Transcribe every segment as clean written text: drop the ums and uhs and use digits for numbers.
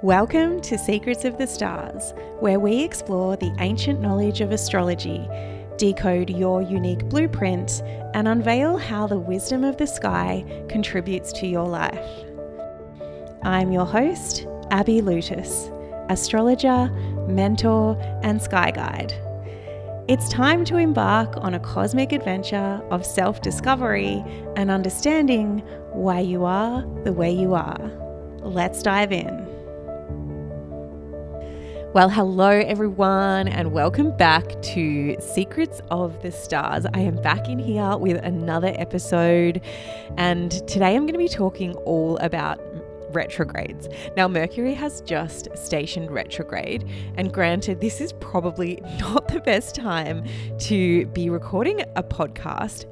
Welcome to Secrets of the Stars, where we explore the ancient knowledge of astrology, decode your unique blueprint, and unveil how the wisdom of the sky contributes to your life. I'm your host, Abby Lutis, astrologer, mentor, and sky guide. It's time to embark on a cosmic adventure of self-discovery and understanding why you are the way you are. Let's dive in. Well, hello everyone, and welcome back to Secrets of the Stars. I am back in here with another episode, and today I'm going to be talking all about retrogrades. Now, Mercury has just stationed retrograde, and granted, this is probably not the best time to be recording a podcast,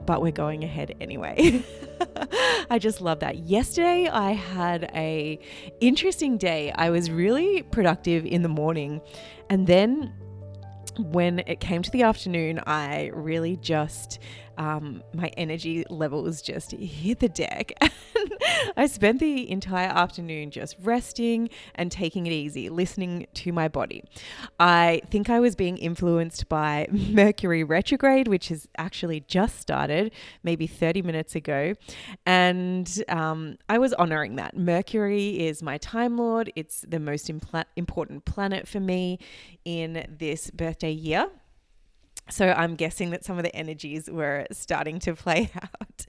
but we're going ahead anyway. I just love that. Yesterday, I had a interesting day. I was really productive in the morning, and then when it came to the afternoon, I really just, my energy levels just hit the deck. I spent the entire afternoon just resting and taking it easy, listening to my body. I think I was being influenced by Mercury retrograde, which has actually just started maybe 30 minutes ago. And I was honoring that. Mercury is my Time Lord. It's the most important planet for me in this birthday year. So I'm guessing that some of the energies were starting to play out.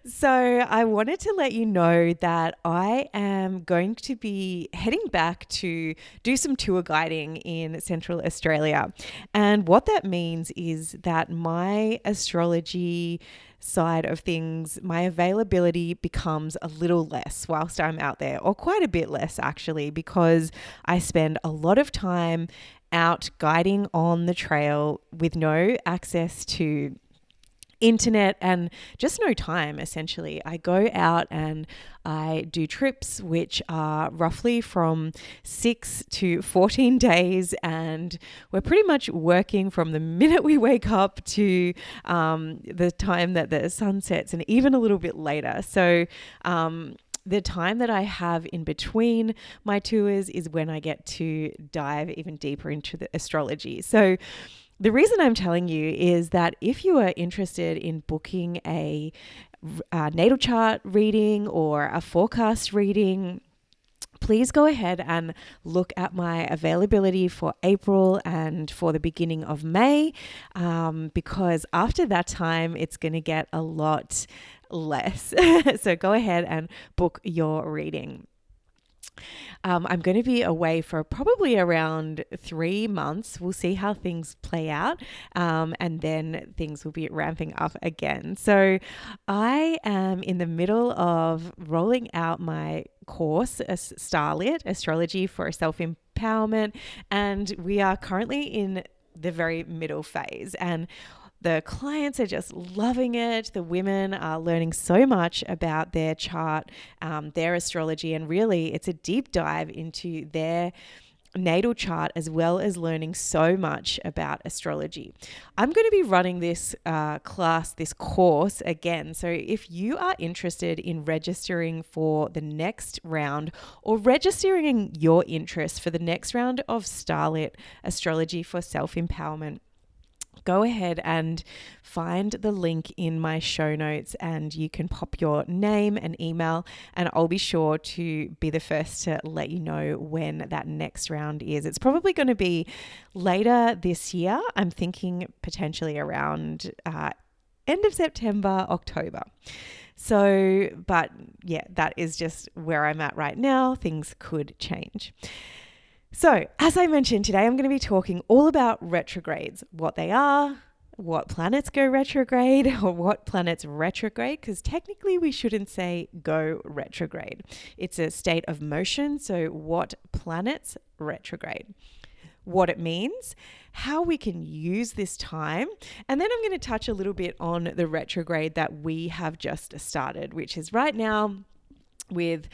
So I wanted to let you know that I am going to be heading back to do some tour guiding in Central Australia. And what that means is that my astrology side of things, my availability becomes a little less whilst I'm out there, or quite a bit less actually, because I spend a lot of time out guiding on the trail with no access to internet and just no time, essentially. I go out and I do trips which are roughly from 6 to 14 days, and we're pretty much working from the minute we wake up to the time that the sun sets, and even a little bit later. So the time that I have in between my tours is when I get to dive even deeper into the astrology. So the reason I'm telling you is that if you are interested in booking a natal chart reading or a forecast reading, please go ahead and look at my availability for April and for the beginning of May, because after that time, it's going to get a lot less. So go ahead and book your reading. I'm going to be away for probably around 3 months. We'll see how things play out, and then things will be ramping up again. So I am in the middle of rolling out my course, Starlit, Astrology for Self-Empowerment, and we are currently in the very middle phase, and the clients are just loving it. The women are learning so much about their chart, their astrology, and really it's a deep dive into their natal chart, as well as learning so much about astrology. I'm going to be running this this course again. So if you are interested in registering for the next round, or registering your interest for the next round of Starlit Astrology for Self-Empowerment, go ahead and find the link in my show notes, and you can pop your name and email, and I'll be sure to be the first to let you know when that next round is. It's probably going to be later this year. I'm thinking potentially around end of September, October. So, but yeah, that is just where I'm at right now. Things could change. So, as I mentioned, today I'm going to be talking all about retrogrades, what they are, what planets go retrograde, or what planets retrograde, because technically we shouldn't say go retrograde. It's a state of motion, so what planets retrograde, what it means, how we can use this time, and then I'm going to touch a little bit on the retrograde that we have just started, which is right now with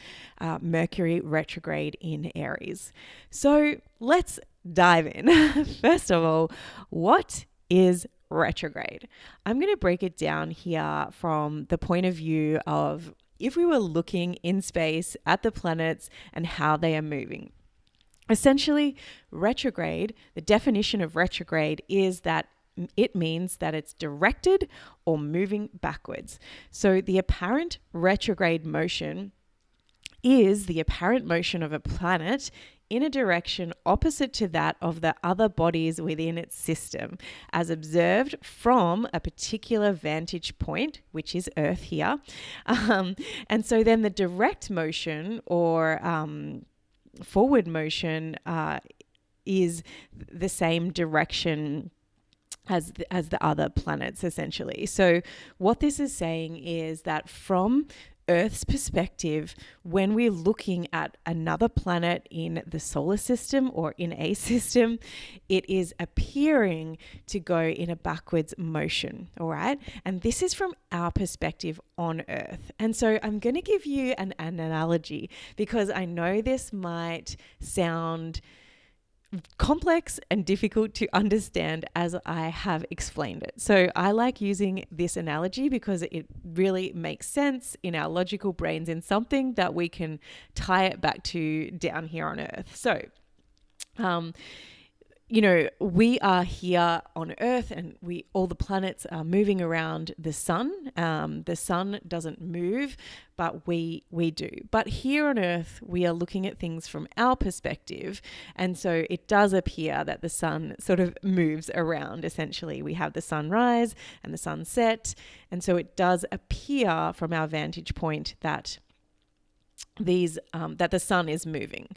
Mercury retrograde in Aries. So let's dive in. First of all, what is retrograde? I'm going to break it down here from the point of view of if we were looking in space at the planets and how they are moving. Essentially, retrograde, the definition of retrograde is that it means that it's directed or moving backwards. So the apparent retrograde motion is the apparent motion of a planet in a direction opposite to that of the other bodies within its system, as observed from a particular vantage point, which is Earth here. And so then the direct motion or forward motion is the same direction as the other planets, essentially. So what this is saying is that from Earth's perspective, when we're looking at another planet in the solar system or in a system, it is appearing to go in a backwards motion, all right? And this is from our perspective on Earth. And so I'm going to give you an analogy because I know this might sound complex and difficult to understand as I have explained it. So I like using this analogy because it really makes sense in our logical brains in something that we can tie it back to down here on Earth. So, we are here on Earth and all the planets are moving around the sun. The sun doesn't move, but we do. But here on Earth, we are looking at things from our perspective. And so it does appear that the sun sort of moves around. Essentially, we have the sunrise and the sunset. And so it does appear from our vantage point that that the sun is moving.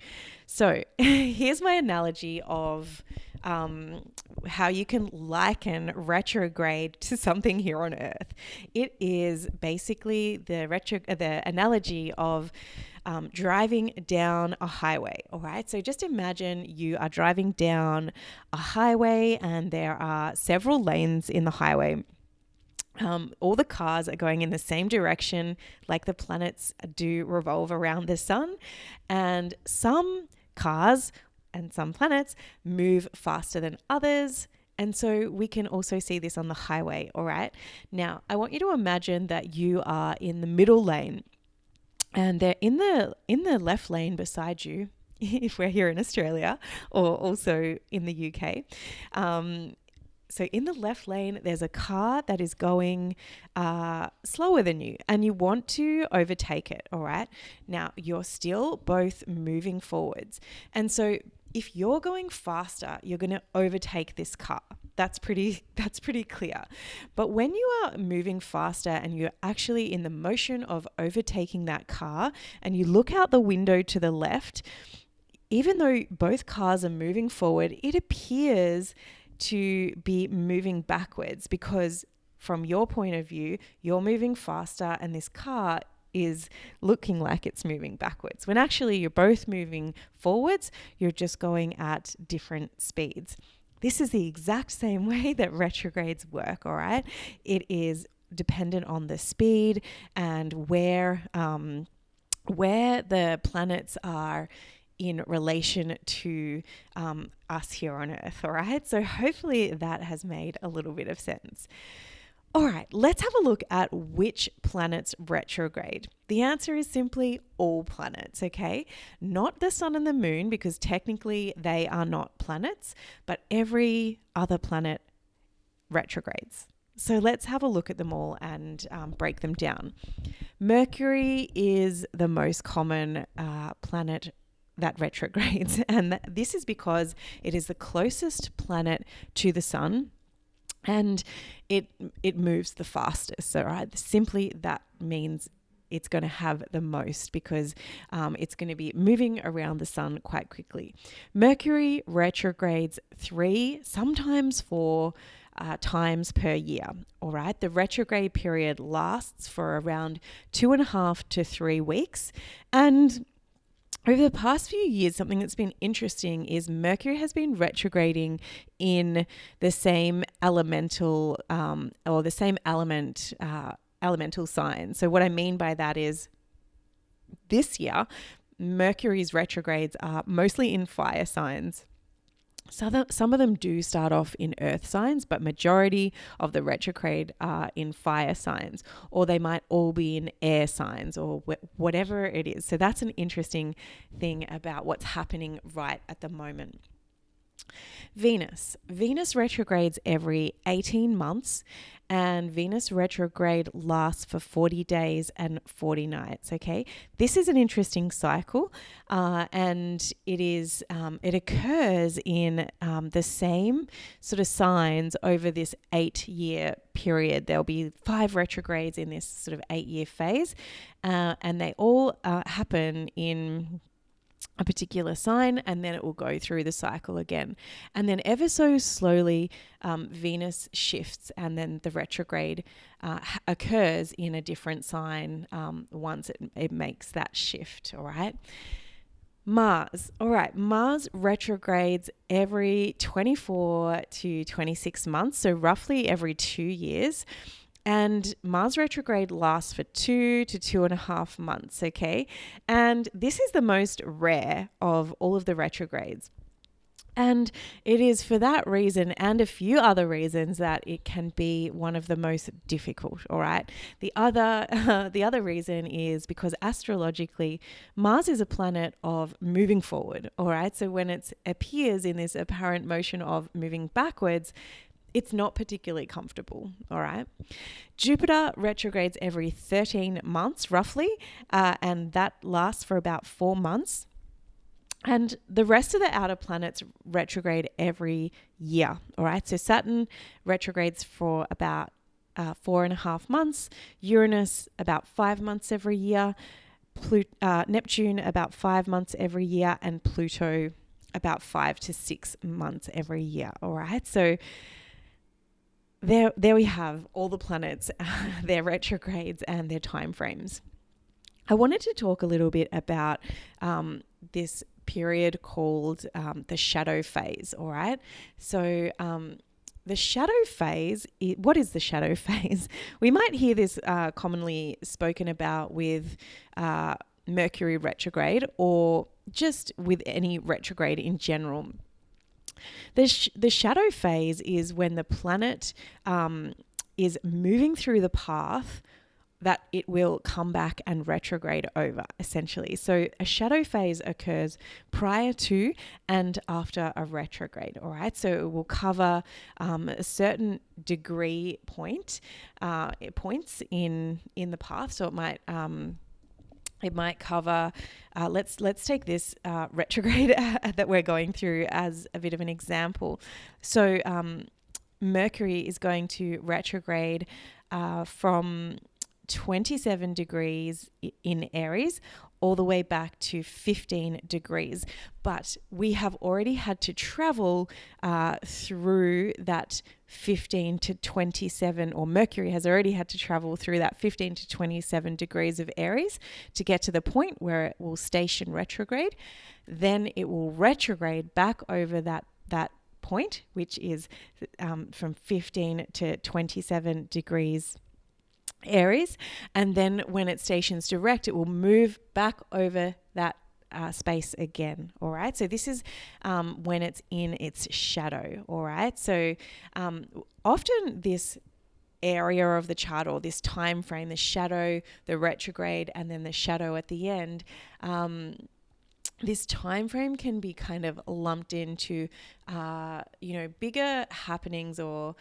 So here's my analogy of how you can liken retrograde to something here on Earth. It is basically the analogy of driving down a highway. All right. So just imagine you are driving down a highway and there are several lanes in the highway. All the cars are going in the same direction, like the planets do revolve around the sun. And some cars and some planets move faster than others. And so we can also see this on the highway. All right. Now, I want you to imagine that you are in the middle lane and they're in the left lane beside you, if we're here in Australia or also in the UK. So in the left lane, there's a car that is going slower than you and you want to overtake it, all right? Now, you're still both moving forwards. And so if you're going faster, you're going to overtake this car. That's pretty clear. But when you are moving faster and you're actually in the motion of overtaking that car and you look out the window to the left, even though both cars are moving forward, it appears to be moving backwards because from your point of view, you're moving faster and this car is looking like it's moving backwards. When actually you're both moving forwards, you're just going at different speeds. This is the exact same way that retrogrades work, all right? It is dependent on the speed and where the planets are in relation to us here on Earth, all right? So hopefully that has made a little bit of sense. All right, let's have a look at which planets retrograde. The answer is simply all planets, okay? Not the sun and the moon, because technically they are not planets, but every other planet retrogrades. So let's have a look at them all and break them down. Mercury is the most common planet that retrogrades, and this is because it is the closest planet to the sun and it moves the fastest. So right, simply that means it's going to have the most because it's going to be moving around the sun quite quickly. Mercury retrogrades 3, sometimes 4 times per year. All right. The retrograde period lasts for around 2.5 to 3 weeks. And over the past few years, something that's been interesting is Mercury has been retrograding in the same elemental or the same elemental sign. So what I mean by that is this year, Mercury's retrogrades are mostly in fire signs. So some of them do start off in earth signs, but majority of the retrograde are in fire signs, or they might all be in air signs, or whatever it is. So that's an interesting thing about what's happening right at the moment. Venus retrogrades every 18 months, and Venus retrograde lasts for 40 days and 40 nights. Okay, this is an interesting cycle, and it occurs in the same sort of signs over this 8-year period. There'll be 5 retrogrades in this sort of 8-year phase, and they all happen in a particular sign, and then it will go through the cycle again. And then ever so slowly, Venus shifts, and then the retrograde occurs in a different sign once it makes that shift, all right? Mars retrogrades every 24 to 26 months, so roughly every 2 years. And Mars retrograde lasts for 2 to 2.5 months, okay? And this is the most rare of all of the retrogrades. And it is for that reason and a few other reasons that it can be one of the most difficult, all right? The other reason is because astrologically, Mars is a planet of moving forward, all right? So when it appears in this apparent motion of moving backwards, it's not particularly comfortable, all right? Jupiter retrogrades every 13 months, roughly, and that lasts for about 4 months. And the rest of the outer planets retrograde every year, all right? So Saturn retrogrades for about 4.5 months, Uranus about 5 months every year, Neptune about 5 months every year, and Pluto about 5 to 6 months every year, all right? So there we have all the planets, their retrogrades and their time frames. I wanted to talk a little bit about this period called the shadow phase, all right? So the shadow phase, what is the shadow phase? We might hear this commonly spoken about with Mercury retrograde, or just with any retrograde in general. The shadow phase is when the planet is moving through the path that it will come back and retrograde over, essentially. So a shadow phase occurs prior to and after a retrograde, all right? So it will cover a certain degree points in the path. So it might cover, let's take this retrograde that we're going through as a bit of an example. So Mercury is going to retrograde from 27 degrees in Aries all the way back to 15 degrees. But we have already had to travel through that 15 to 27, or Mercury has already had to travel through that 15 to 27 degrees of Aries to get to the point where it will station retrograde. Then it will retrograde back over that point, which is from 15 to 27 degrees Aries, and then when it stations direct, it will move back over that space again, all right? So this is when it's in its shadow, all right? So often this area of the chart, or this time frame, the shadow, the retrograde, and then the shadow at the end, this time frame can be kind of lumped into bigger happenings, or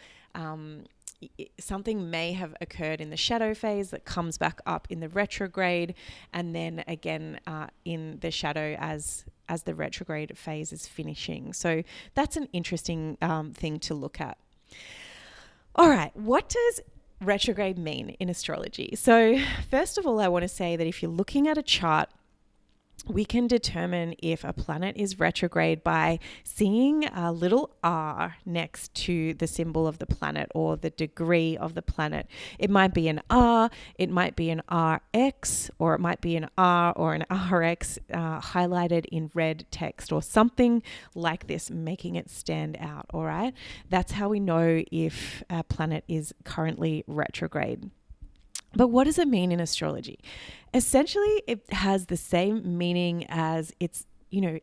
something may have occurred in the shadow phase that comes back up in the retrograde, and then again in the shadow as the retrograde phase is finishing. So that's an interesting thing to look at. All right, what does retrograde mean in astrology? So first of all, I want to say that if you're looking at a chart, we can determine if a planet is retrograde by seeing a little r next to the symbol of the planet or the degree of the planet. It might be an R, it might be an RX, or it might be an R or an RX highlighted in red text or something like this, making it stand out, all right? That's how we know if a planet is currently retrograde. But what does it mean in astrology? Essentially, it has the same meaning as its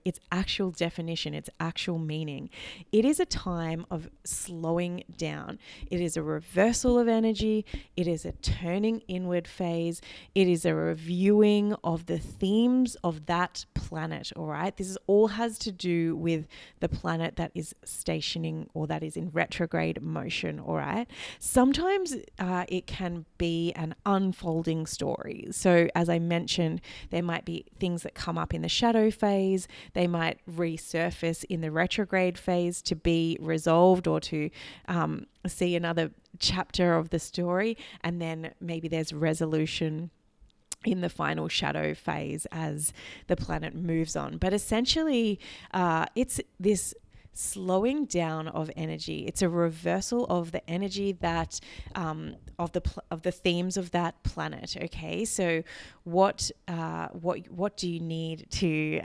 its actual definition, its actual meaning. It is a time of slowing down. It is a reversal of energy. It is a turning inward phase. It is a reviewing of the themes of that planet, all right? This all has to do with the planet that is stationing or that is in retrograde motion, all right? Sometimes it can be an unfolding story. So as I mentioned, there might be things that come up in the shadow phase. They might resurface in the retrograde phase to be resolved or to see another chapter of the story. And then maybe there's resolution in the final shadow phase as the planet moves on. But essentially, it's this slowing down of energy. It's a reversal of the energy that of the themes of that planet. Okay, so what do you need to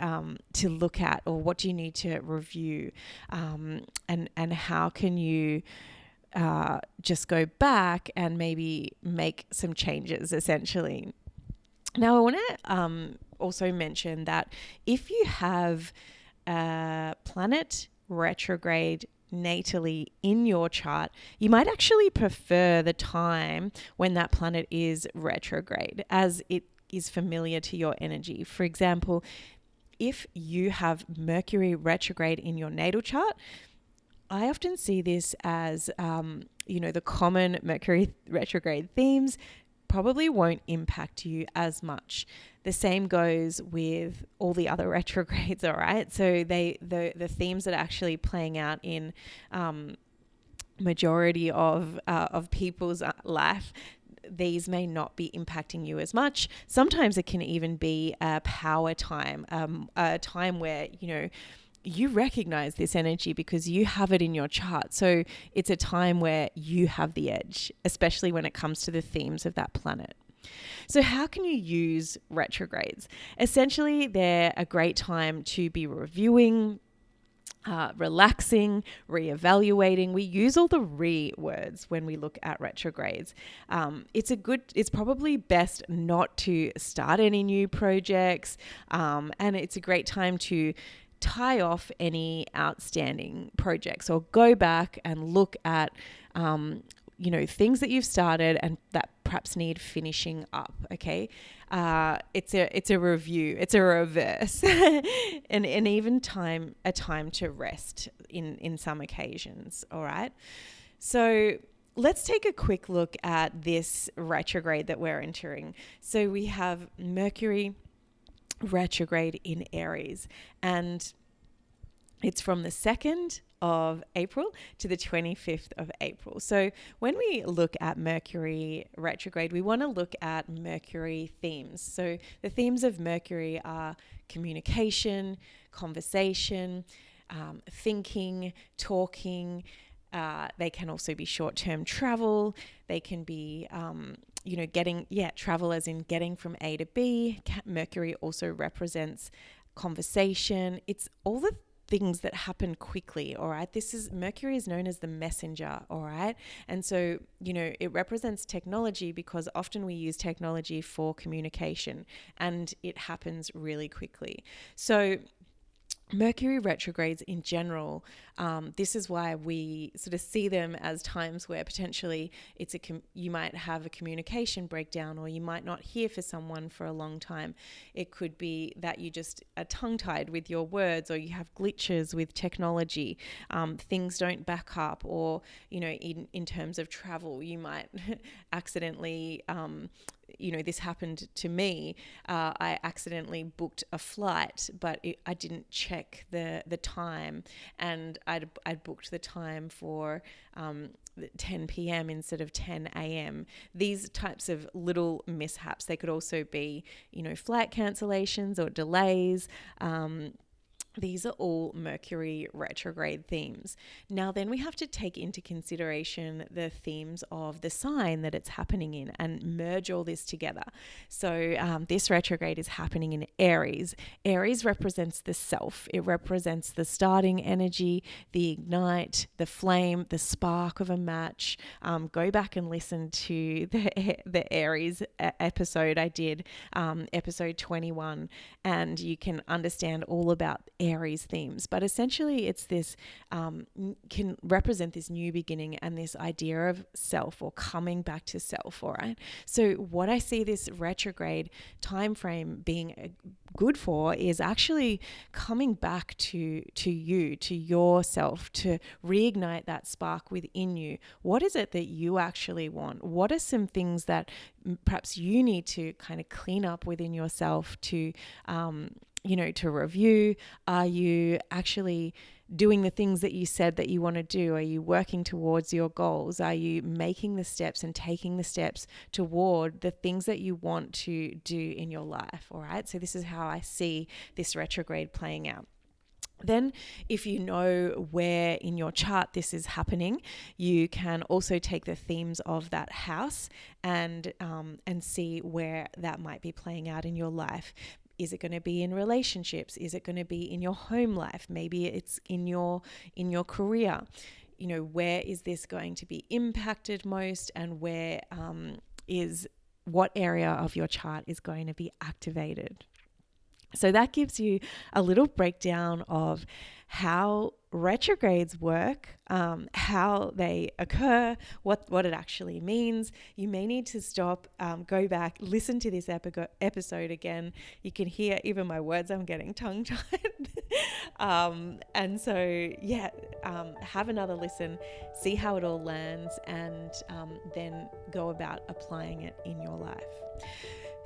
look at, or what do you need to review, and how can you just go back and maybe make some changes, essentially. Now, I want to also mention that if you have a planet retrograde natally in your chart, you might actually prefer the time when that planet is retrograde, as it is familiar to your energy. For example, if you have Mercury retrograde in your natal chart, I often see this as, the common Mercury retrograde themes probably won't impact you as much. The same goes with all the other retrogrades, all right? So the themes that are actually playing out in majority of people's life, these may not be impacting you as much. Sometimes it can even be a power time, a time where, you recognize this energy because you have it in your chart. So it's a time where you have the edge, especially when it comes to the themes of that planet. So how can you use retrogrades? Essentially, they're a great time to be reviewing, relaxing, reevaluating. We use all the words when we look at retrogrades. It's probably best not to start any new projects, and it's a great time to tie off any outstanding projects, or go back and look at things that you've started and that perhaps need finishing up. Okay, it's a review, it's a reverse, and even a time to rest in some occasions. All right, so let's take a quick look at this retrograde that we're entering. So we have Mercury retrograde in Aries, and it's from the 2nd of April to the 25th of April. So when we look at Mercury retrograde, we want to look at Mercury themes. So the themes of Mercury are communication, conversation, thinking, talking. They can also be short-term travel. They can be travel as in getting from A to B. Mercury also represents conversation. It's all the things that happen quickly, all right? Mercury is known as the messenger, all right? And so, it represents technology because often we use technology for communication and it happens really quickly. So Mercury retrogrades in general, this is why we sort of see them as times where potentially you might have a communication breakdown, or you might not hear for someone for a long time. It could be that you just are tongue-tied with your words, or you have glitches with technology. Things don't back up, or, in terms of travel, you might accidentally this happened to me. I accidentally booked a flight, but I didn't check the time, and I'd booked the time for 10 p.m. instead of 10 a.m. These types of little mishaps. They could also be, flight cancellations or delays. These are all Mercury retrograde themes. Now, then we have to take into consideration the themes of the sign that it's happening in and merge all this together. So this retrograde is happening in Aries. Aries represents the self. It represents the starting energy, the ignite, the flame, the spark of a match. Go back and listen to the Aries episode I did, episode 21, and you can understand all about Aries themes. But essentially it's this can represent this new beginning and this idea of self, or coming back to self. All right, so what I see this retrograde time frame being good for is actually coming back to you, to yourself, to reignite that spark within you. What is it that you actually want? What are some things that perhaps you need to kind of clean up within yourself to to review? Are you actually doing the things that you said that you want to do? Are you working towards your goals? Are you making the steps and taking the steps toward the things that you want to do in your life? All right. So this is how I see this retrograde playing out. Then if you know where in your chart this is happening, you can also take the themes of that house and see where that might be playing out in your life. Is it going to be in relationships? Is it going to be in your home life? Maybe it's in your career. Where is this going to be impacted most, and where what area of your chart is going to be activated? So that gives you a little breakdown of how retrogrades work, how they occur, what it actually means. You may need to stop, go back, listen to this episode again. You can hear even my words, I'm getting tongue-tied. And so, have another listen, see how it all lands, and then go about applying it in your life.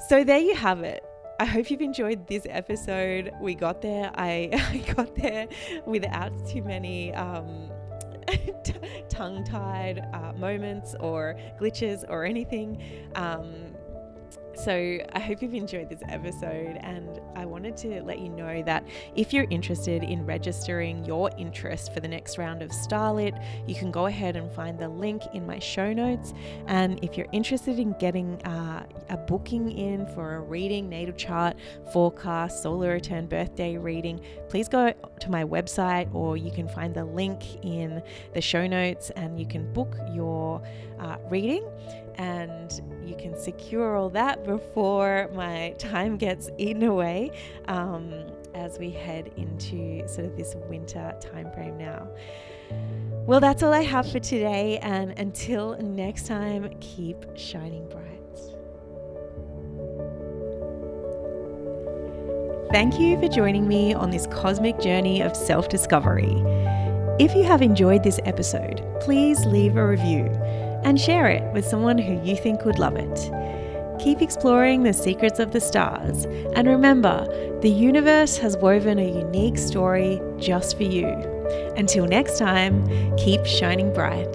So there you have it. I hope you've enjoyed this episode. We got there. I got there without too many tongue-tied moments or glitches or anything. So I hope you've enjoyed this episode, and I wanted to let you know that if you're interested in registering your interest for the next round of Starlit, you can go ahead and find the link in my show notes. And if you're interested in getting a booking in for a reading, natal chart, forecast, solar return, birthday reading, please go to my website, or you can find the link in the show notes and you can book your reading. And you can secure all that before my time gets eaten away as we head into sort of this winter time frame now. Well, that's all I have for today. And until next time, keep shining bright. Thank you for joining me on this cosmic journey of self-discovery. If you have enjoyed this episode, please leave a review and share it with someone who you think would love it. Keep exploring the secrets of the stars, and remember, the universe has woven a unique story just for you. Until next time, keep shining bright.